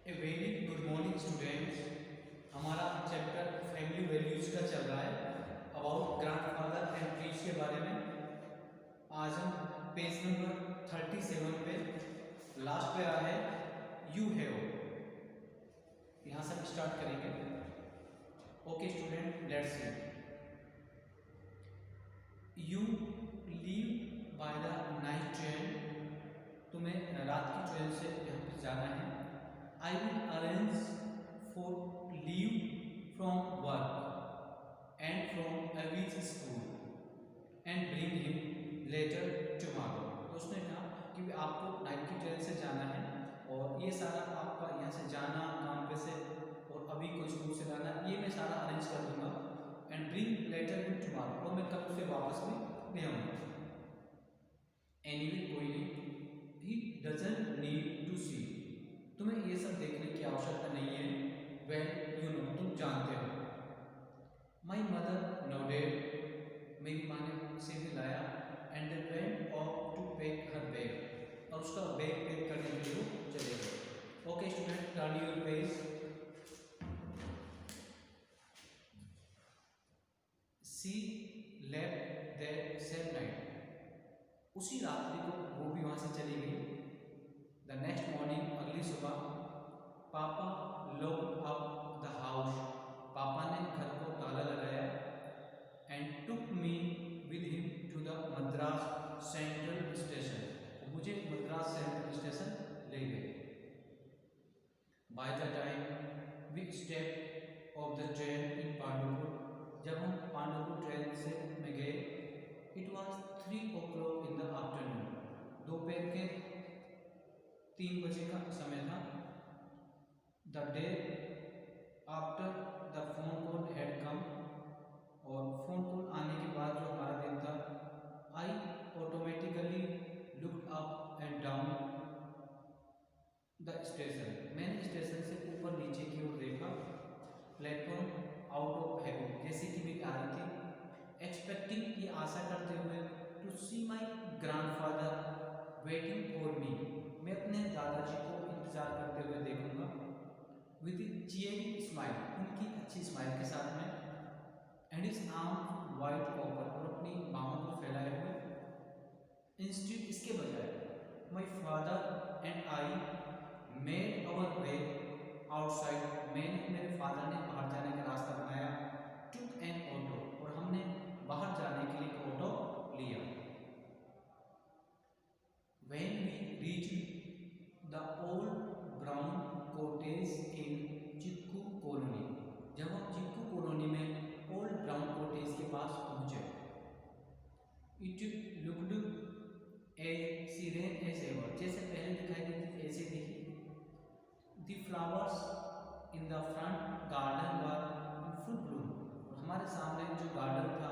A very good morning students. हमारा chapter family values का चल रहा है अबाउट ग्रैंडफादर एंड ट्रीज के बारे में। आज हम पेज नंबर 37 पे लास्ट पे आ है यू हैव। यहाँ से हम स्टार्ट करेंगे। Okay student, let's see. You leave by the night train. तुम्हें रात की ट्रेन से यहाँ पे जाना है। I will arrange for leave from work and from Avi's school and bring him later tomorrow। तो उसने कहा कि आपको नाइट की ट्रेन से जाना है और ये सारा आपका यहाँ से जाना काम पे से और अभी को स्कूल से लाना ये मैं सारा अरेंज कर दूंगा। And bring letter him tomorrow, और मैं कल उसे वापस भी ले आऊँगा। एनीवे कोई नहीं, ही डजंट नीड टू सी, तुम्हें ये सब देखने की आवश्यकता नहीं है। वेल यू नो, तुम जानते हो। माई मदर नोडेड, मेरी माँ ने सिर हिलाया। And they went off to pack her bag, और उसका बैग पैक करने के लिए वो चले गए। Okay student, turn your page. She left that same night, उसी रात्रि को वो भी वहाँ से चली गई। द नेक्स्ट मॉर्निंग, अगली सुबह, पापा लॉक्ड अप द हाउस, पापा ने घर को ताला लगाया। And took me with him to the Madras central station, मुझे मद्रास सेंट्रल स्टेशन ले गए। By the time we step off the train in Pandupur, जब हम पांडुपुर ट्रेन से में गए, it was 3 o'clock in the afternoon, दोपहर के 3 बजे का समय था। The day after the phone call had come, और फोन कॉल आने के बाद जो हमारा दिन था, I automatically looked up and down the station, मैंने स्टेशन से ऊपर नीचे की ओर देखा। प्लेटफॉर्म आउट ऑफ हैबिट, जैसे कि मेरी आदत थी, एक्सपेक्टिंग, ये आशा करते हुए, to see my grandfather waiting for me, मैं अपने दादाजी को इंतजार करते हुए देखूंगा। विद चीयरिंग स्माइल, उनकी अच्छी स्माइल के साथ में। And his arm wide open, और अपनी बाहों को फैलाए हुए। इंस्टीट्यूट, इसके बजाय, my father and I made our way outside, मैंने मेरे फादर ने बाहर जाने का रास्ता बनाया। टुक एन ऑटो, और हमने बाहर जाने के लिए ऑटो लिया। When we reached the old brown cottage in Chikku colony, जब हम चिक्कू कॉलोनी में ओल्ड ब्राउन कॉटेज के पास पहुंचे, it looked as serene as ever, जैसे पहले दिखाई दी थी ऐसे दिखी। The flowers in the front garden were in full bloom, और हमारे सामने जो गार्डन था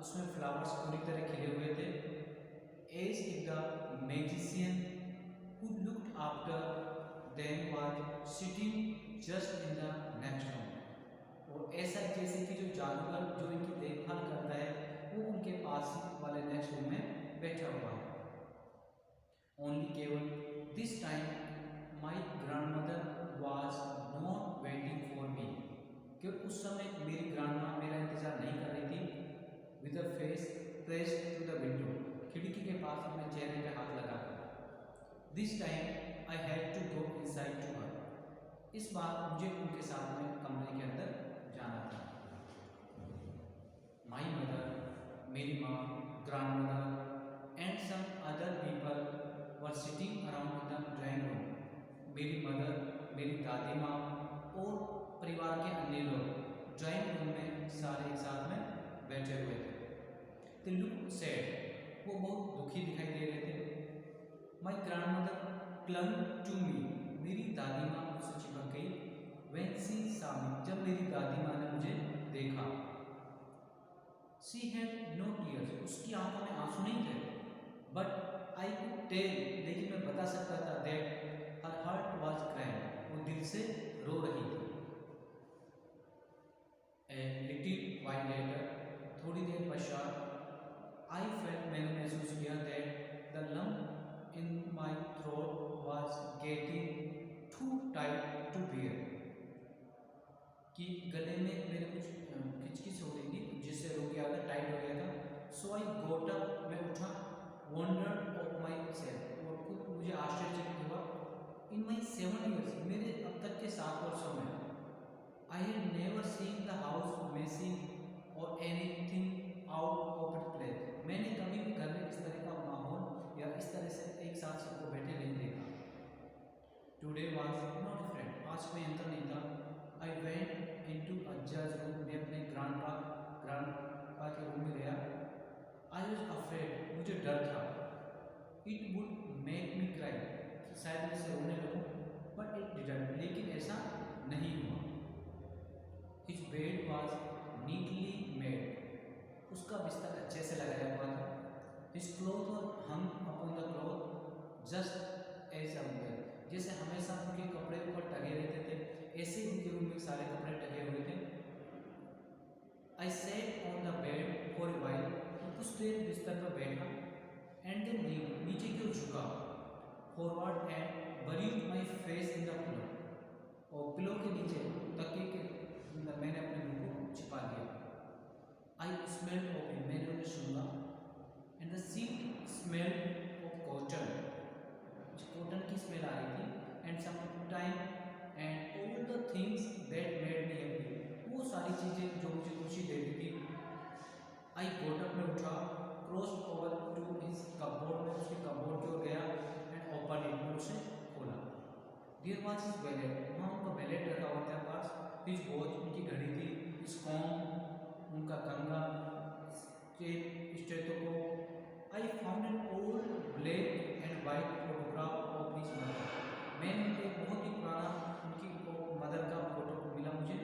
उसमें फ्लावर्स पूरी तरह खिले हुए थे। As if the magician who looked after them was sitting just in the next room, और ऐसा जैसे कि जो जादूगर जो इनकी देखभाल करता है वो उनके पास वाले नेक्स्ट रूम में बैठा हुआ है। ओनली, केवल, this time my grandmother was not waiting for मी, कि उस समय मेरी ग्रैंडमा मेरा इंतजार नहीं कर रही थी। With a face pressed to the window, खिड़की के पास अपने चेहरे पे हाथ लगाकर। This time I had to go inside to her, इस बार मुझे उनके साथ में कमरे के अंदर जाना था। माई मदर, मेरी माँ, grandmother and some other people were sitting around the drawing room, मेरी मदर, मेरी दादी माँ और परिवार के अन्य लोग ड्राइंग रूम में सारे एक साथ में बैठे हुए थे। दे लुक सैड, वो बहुत दुखी दिखाई दे रहे थे। माई ग्रैंडमदर क्लंग टू मी, मेरी दादी माँ मुझसे चिपक गई। व्हेन सी सॉ मी, जब मेरी दादी माँ ने मुझे देखा। सी हैड नो टीयर्स, उसकी आंखों में आंसू नहीं थे। बट आई कुड टेल, लेकिन मैं बता सकता था, that her heart was crying, वो दिल से रो रही थी। ए लिटिल व्हाइल लेटर, थोड़ी देर पश्चात, आई फेल्ट, मैंने महसूस किया, that the lump in my throat was getting too tight to bear, कि गले में मेरे कुछ खिचखिच हो रही थी जिससे रुक गया था, टाइट हो गया था। सो आई गोट अप, मैं उठा, वंडर्ड ऑफ माई सेल्फ, और खुद मुझे आश्चर्यचकित हुआ। इन माई 7 years, मेरे अब तक के 7 वर्षों में, I had never seen the house messy or anything out of it place, मैंने कभी भी घर में इस तरह का माहौल या इस तरह से एक साथ सबको बैठे नहीं देखा। टुडे वाज नॉट डिफरेंट, आज कोई अंतर नहीं था। आई वेंट इनटू अ जज रूम, मैं अपने ग्रैंडपा के रूम में गया। आई वाज अफ्रेड, मुझे डर था। It would make me cry, शायद मैं इसे रोने लगूं, बट इट डिडंट, लेकिन ऐसा नहीं हुआ। His bed was neatly made, उसका बिस्तर अच्छे से लगाया हुआ था। His cloth were hung upon the cloth just as a well, जैसे हमेशा उनके कपड़े ऊपर टंगे रहते थे, ऐसे ही उनके रूम में सारे कपड़े टंगे हुए थे। I sat on the bed for a while, तो कुछ देर बिस्तर पर बैठा, एंड देन नीचे की ओर झुका, forward and buried my face in the pillow, और पिलो के नीचे तकिए के अंदर मैंने अपने मुंह को छिपा लिया। आई स्मेल ऑफ हिम, मैंने उन्हें सूंघा, and the sweet smell of cotton, cotton की स्मेल आ रही थी, and some time and all the things that made me happy, वो सारी चीज़ें जो मुझे खुशी देती थी। आई गोट अप, में उठा, cross over to his cupboard, में उसके कपबोर्ड की ओर गया, एंड ओपन इट, में उसे खोला। देयर वाज हिज वैलेट, वहाँ उनका वैलेट रखा हुआ था पास, हिज वॉच, उनकी घड़ी थी, हिज कॉम, उनका कंगा, stethoscope. I found an old black and white photograph of his mother, मैंने उनके बहुत ही पुराना उनकी मदर का फोटो मिला मुझे,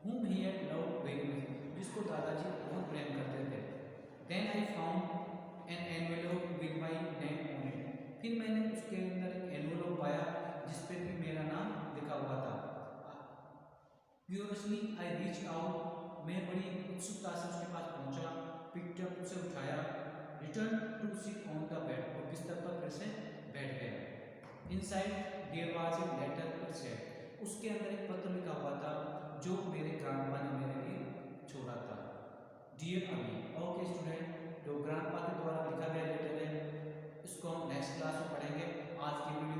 whom he had loved very much, जिसको दादाजी बहुत प्रेम करते थे। Then I found an envelope with my name on it, फिर मैंने उसके अंदर एक एनवेलोप पाया जिस पे भी मेरा नाम लिखा हुआ था। Curiously I reached out, मैं बड़ी उत्सुकता से उसके पास पहुंचा, picked up, उसे उठाया, returned to sit on the bed, और बिस्तर पर फिर से बैठ गया। Inside there was a letter, it said, उसके अंदर एक पत्र लिखा हुआ था जो मेरे ग्रैंडपा ने मेरे लिए छोड़ा था। डियर अभी, ओके स्टूडेंट, जो ग्रैंडपा के द्वारा लिखा गया लेटर है, इसको हम नेक्स्ट क्लास में पढ़ेंगे। आज की वीडियो